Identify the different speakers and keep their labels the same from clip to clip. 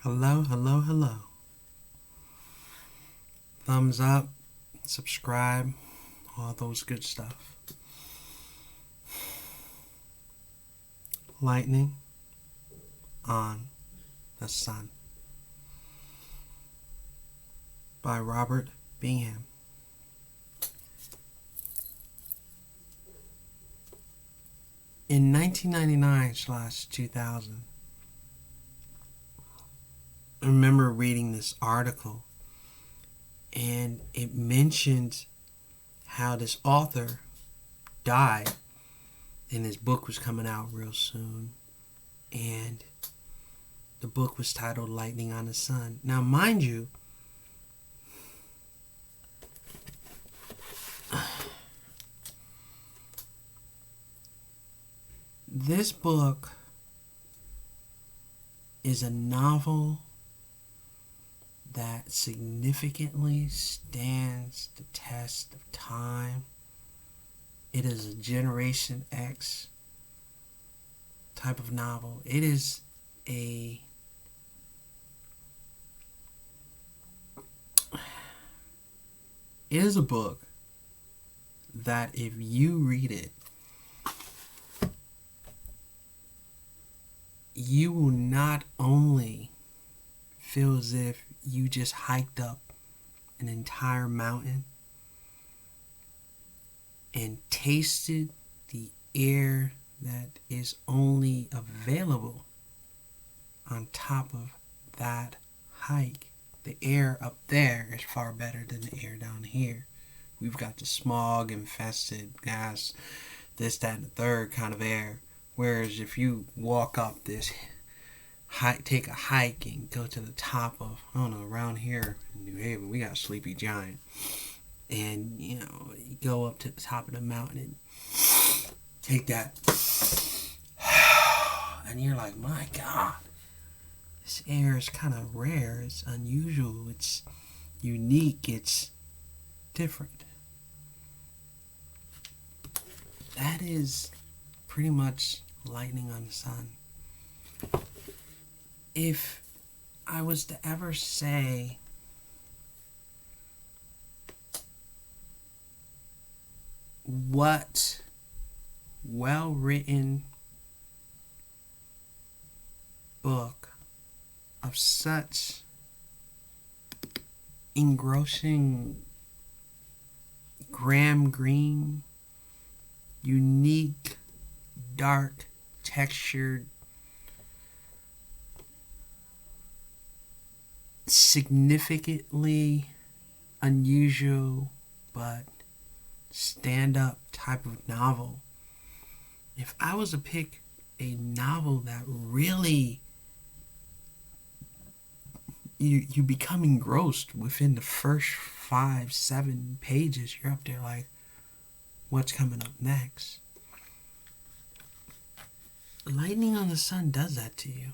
Speaker 1: Hello, hello, hello. Thumbs up, subscribe, all those good stuff. Lightning on the Sun by Robert Bingham. In 1999/2000, I remember reading this article, and it mentioned how this author died, and his book was coming out real soon, and the book was titled Lightning on the Sun. Now, mind you, this book is a novel that significantly stands the test of time. It is a Generation X type of novel. It is a book that if you read it, you will not only feel as if you just hiked up an entire mountain and tasted the air that is only available on top of that hike. The air up there is far better than the air down here. We've got the smog infested gas, this, that, and the third kind of air. Whereas if you walk up this take a hike and go to the top of, I don't know, around here in New Haven, we got Sleepy Giant. And, you go up to the top of the mountain and take that. And you're like, my God, this air is kind of rare. It's unusual. It's unique. It's different. That is pretty much Lightning on the Sun. If I was to ever say what well-written book of such engrossing graham green, unique, dark, textured, significantly unusual but stand-up type of novel. If I was to pick a novel that really you become engrossed within the first 5-7 pages, you're up there like, what's coming up next? Lightning on the Sun does that to you.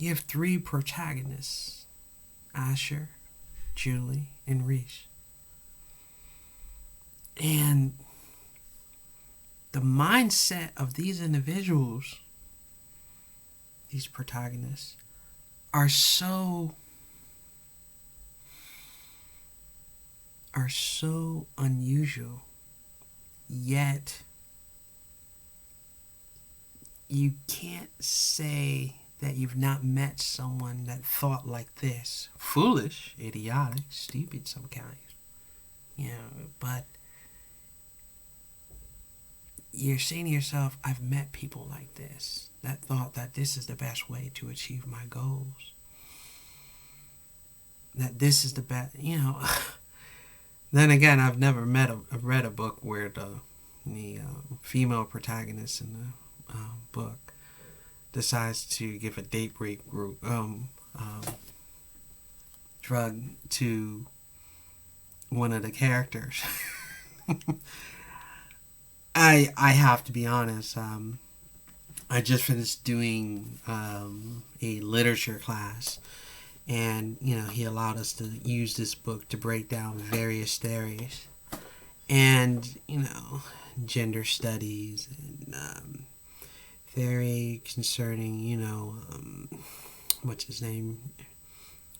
Speaker 1: You have 3 protagonists, Asher, Julie, and Reese. And the mindset of these individuals, these protagonists, are so unusual, yet you can't say that you've not met someone that thought like this. Foolish, idiotic, stupid sometimes. But you're saying to yourself, I've met people like this that thought that this is the best way to achieve my goals. That this is the best, Then again, I've never read a book where the female protagonist in the book decides to give a date rape drug to one of the characters. I have to be honest. I just finished doing a literature class, and he allowed us to use this book to break down various theories, and gender studies and theory concerning what's his name?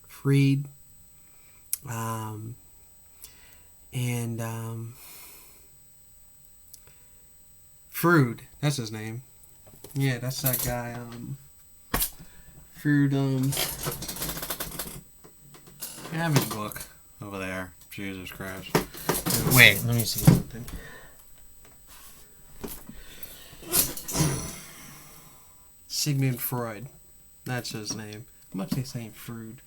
Speaker 1: Freed. And Frood, that's his name. Yeah, that's that guy. Frood. I have his book over there. Jesus Christ. Wait, let me see something. Sigmund Freud. That's his name. I'm actually saying Freud.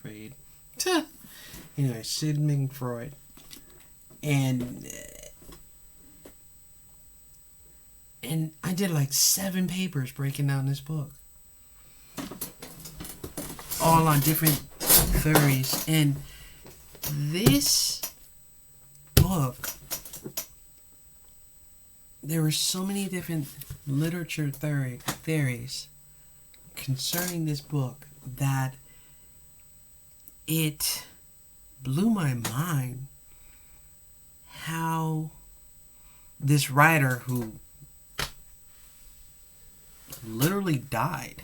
Speaker 1: Anyway, Sigmund Freud. And I did like 7 papers breaking down this book. All on different theories. And this book, there were so many different literature theories concerning this book that it blew my mind how this writer who literally died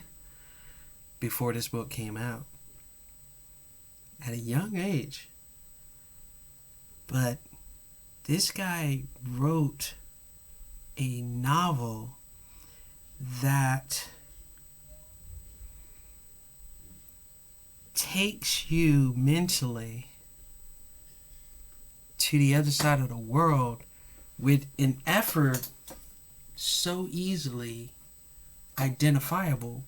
Speaker 1: before this book came out at a young age. But this guy wrote a novel that takes you mentally to the other side of the world with an effort so easily identifiable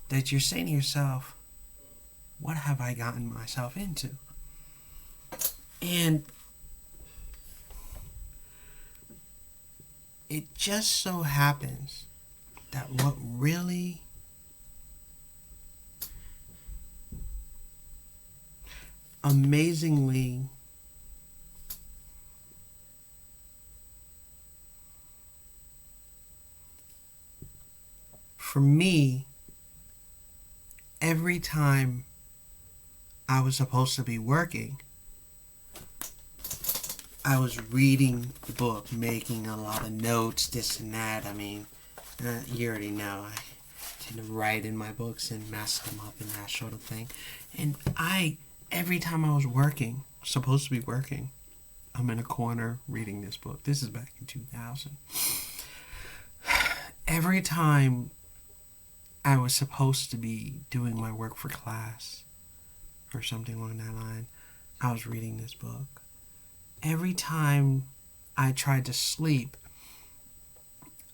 Speaker 1: that you're saying to yourself, what have I gotten myself into? And it just so happens that what really amazingly for me, every time I was supposed to be working, I was reading the book, making a lot of notes, this and that. I mean, you already know, I tend to write in my books and mess them up and that sort of thing. And every time I was working, supposed to be working, I'm in a corner reading this book. This is back in 2000. Every time I was supposed to be doing my work for class or something along that line, I was reading this book. Every time I tried to sleep,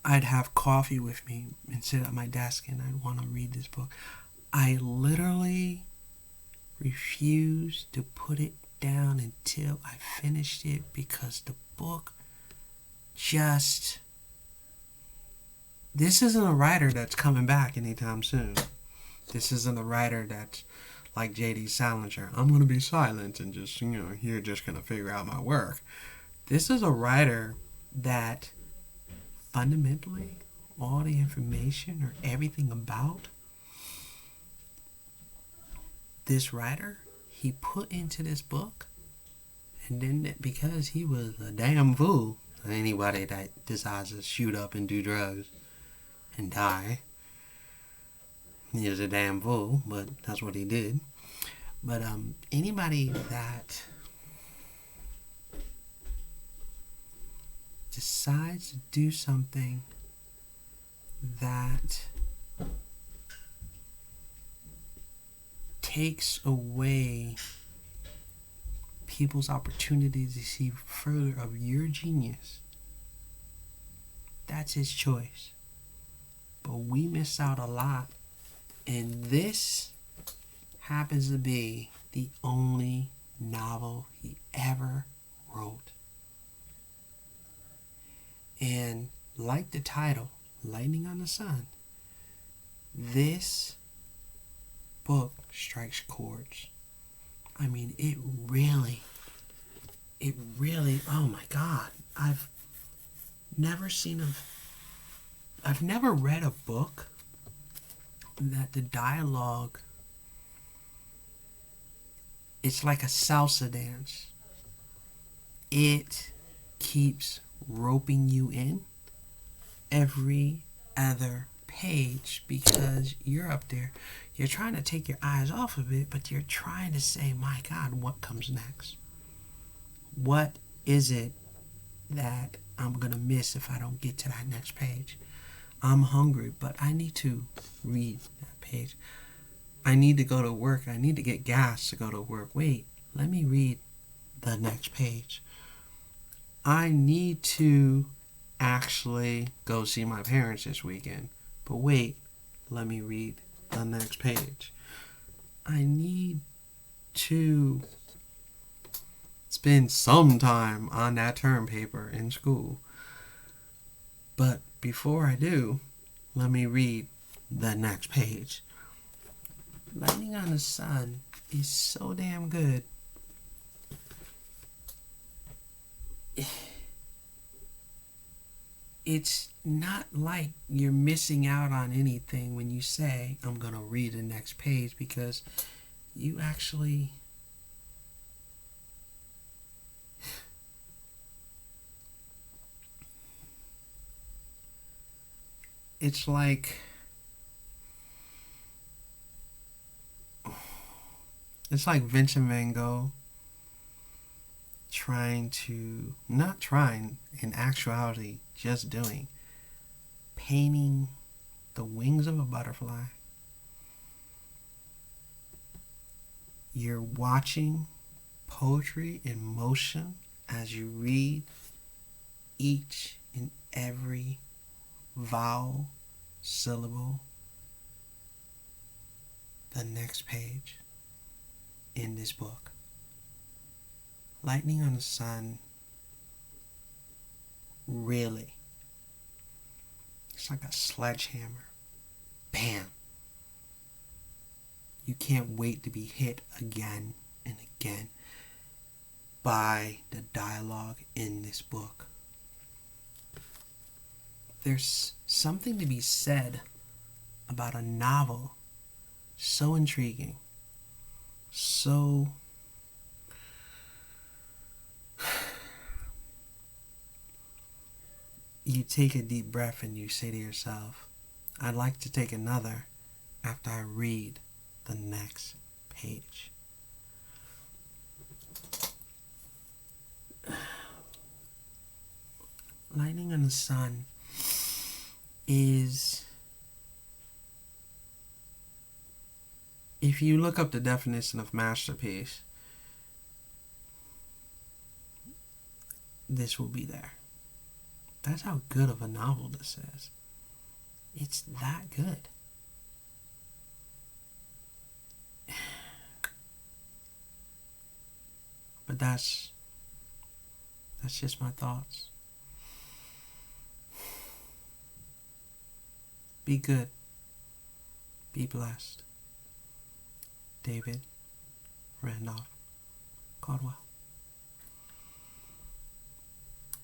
Speaker 1: I'd have coffee with me and sit at my desk and I'd want to read this book. I literally refused to put it down until I finished it because the book just... This isn't a writer that's coming back anytime soon. This isn't a writer that's like J.D. Salinger. I'm going to be silent and just, you're just going to figure out my work. This is a writer that fundamentally all the information or everything about this writer he put into this book, and then because he was a damn fool, anybody that decides to shoot up and do drugs and die, he was a damn fool, but that's what he did. But anybody that decides to do something that takes away people's opportunity to see further of your genius, that's his choice. But we miss out a lot, and this happens to be the only novel he ever wrote. And like the title, Lightning on the Sun, this book strikes chords. I mean, it really, oh my God. I've never read a book that the dialogue, it's like a salsa dance. It keeps roping you in every other page because you're up there. You're trying to take your eyes off of it, but you're trying to say, my God, what comes next? What is it that I'm going to miss if I don't get to that next page? I'm hungry, but I need to read that page. I need to go to work. I need to get gas to go to work. Wait, let me read the next page. I need to actually go see my parents this weekend. But wait, let me read the next page. I need to spend some time on that term paper in school. But before I do, let me read the next page. Lightning on the Sun is so damn good. It's not like you're missing out on anything when you say, I'm going to read the next page, because you actually... It's like Vincent van Gogh not trying, in actuality, just doing, painting the wings of a butterfly. You're watching poetry in motion as you read each and every vowel, syllable, the next page in this book. Lightning on the Sun, really, it's like a sledgehammer. Bam! You can't wait to be hit again and again by the dialogue in this book. There's something to be said about a novel so intriguing, so you take a deep breath and you say to yourself, I'd like to take another after I read the next page. Lightning on the Sun is, if you look up the definition of masterpiece, this will be there. That's how good of a novel this is. It's that good. But that's just my thoughts. Be good. Be blessed. David Randolph Caldwell.